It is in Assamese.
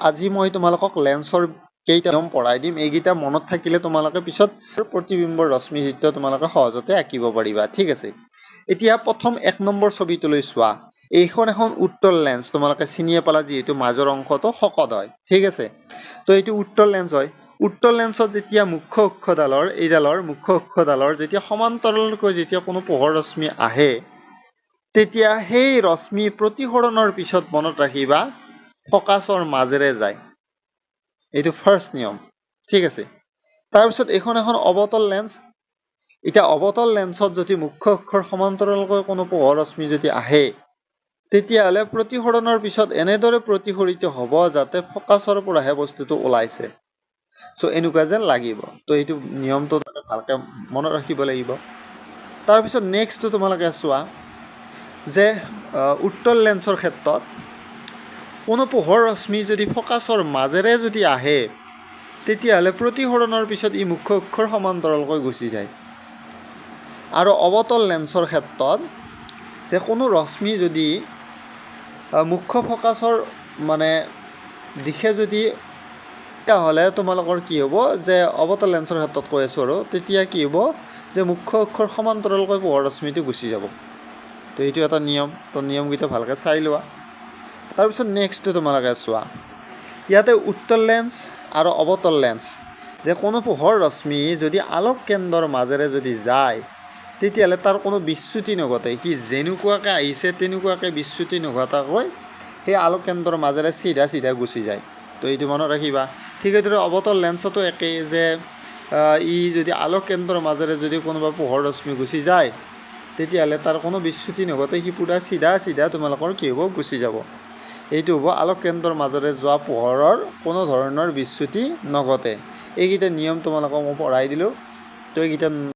আজি মই তোমালোকক লেন্সৰ কেইটা নিয়ম পঢ়াই দিম। এইকেইটা মনত থাকিলে তোমালোকে পিছত প্ৰতিবিম্বৰ ৰশ্মি চিত্ৰ তোমালোকে সহজতে আঁকিব পাৰিবা। ঠিক আছে, এতিয়া প্ৰথম 1 নম্বৰ ছবিটোলৈ চোৱা। এইখন এখন উত্তল লেন্স, তোমালোকে চিনিয়ে পালা যিহেতু মাজৰ অংশটো শকত হয়। ঠিক আছে, তো এইটো উত্তল লেন্স হয়। উত্তল লেন্সত যেতিয়া মুখ্য অক্ষডালৰ যেতিয়া সমান্তৰালকৈ যেতিয়া কোনো পোহৰ ৰশ্মি আহে, তেতিয়া সেই ৰশ্মি প্ৰতিসৰণৰ পিছত মনত ৰাখিবা ফকাছৰ মাজেৰে যায়। এইটো ফাৰ্ষ্ট নিয়ম। ঠিক আছে, তাৰপিছত এইখন এখন অৱতল লেন্স। এতিয়া অৱতল লেন্সত যদি মুখ্য অক্ষৰ সমান্তৰালকৈ কোনো পোহৰ ৰশ্মি যদি আহে, তেতিয়াহ'লে প্ৰতিসৰণৰ পিছত এনেদৰে প্ৰতিসৰিত হ'ব যাতে ফকাছৰ পৰাহে বস্তুটো ওলাইছে। চ' এনেকুৱা যেন লাগিব। তো এইটো নিয়মটো ভালকে মনত ৰাখিব লাগিব। তাৰপিছত নেক্সটটো তোমালোকে চোৱা যে উত্তল লেন্সৰ ক্ষেত্ৰত কোনো পোহৰ ৰশ্মি যদি ফকাছৰ মাজেৰে যদি আহে, তেতিয়াহ'লে প্ৰতিসৰণৰ পিছত ই মুখ্য অক্ষৰ সমান্তৰালকৈ গুচি যায়। আৰু অৱতল লেন্সৰ ক্ষেত্ৰত যে কোনো ৰশ্মি যদি মুখ্য ফকাছৰ দিশে যদি, তেতিয়াহ'লে তোমালোকৰ কি হ'ব যে অৱতল লেন্সৰ ক্ষেত্ৰত কৈ আছোঁ আৰু তেতিয়া কি হ'ব যে মুখ্য অক্ষৰ সমান্তৰালকৈ পোহৰ ৰশ্মিটো গুচি যাব। তো এইটো এটা নিয়ম। তো নিয়মকেইটা ভালকৈ চাই লোৱা। তাৰপিছত নেক্সটটো তোমালোকে চোৱা। ইয়াতে উত্তল লেন্স আৰু অৱতল লেন্স যে কোনো পোহৰ ৰশ্মি যদি আলোক কেন্দ্ৰৰ মাজেৰে যদি যায়, তেতিয়াহ'লে তাৰ কোনো বিচ্যুতি নঘটে। সি যেনেকুৱাকৈ আহিছে তেনেকুৱাকৈ বিচ্যুতি নঘটাকৈ সেই আলোক কেন্দ্ৰৰ মাজেৰে চিধা গুচি যায়। তো এইটো মনত ৰাখিবা। ঠিক সেইদৰে অৱতল লেন্সতো একেই, যে ই যদি আলোক কেন্দ্ৰৰ মাজেৰে যদি কোনোবা পোহৰ ৰশ্মি গুচি যায়, তেতিয়াহ'লে তাৰ কোনো বিচ্যুতি নঘটে, সি পূৰা চিধা তোমালোকৰ কি হ'ব, গুচি যাব। এইটো হ'ব আলোক কেন্দ্ৰৰ মাজেৰে যোৱা পোহৰৰ কোনো ধৰণৰ বিচ্যুতি নঘটে। এইকেইটা নিয়ম তোমালোকক মই পঢ়াই দিলোঁ। তো এইকেইটা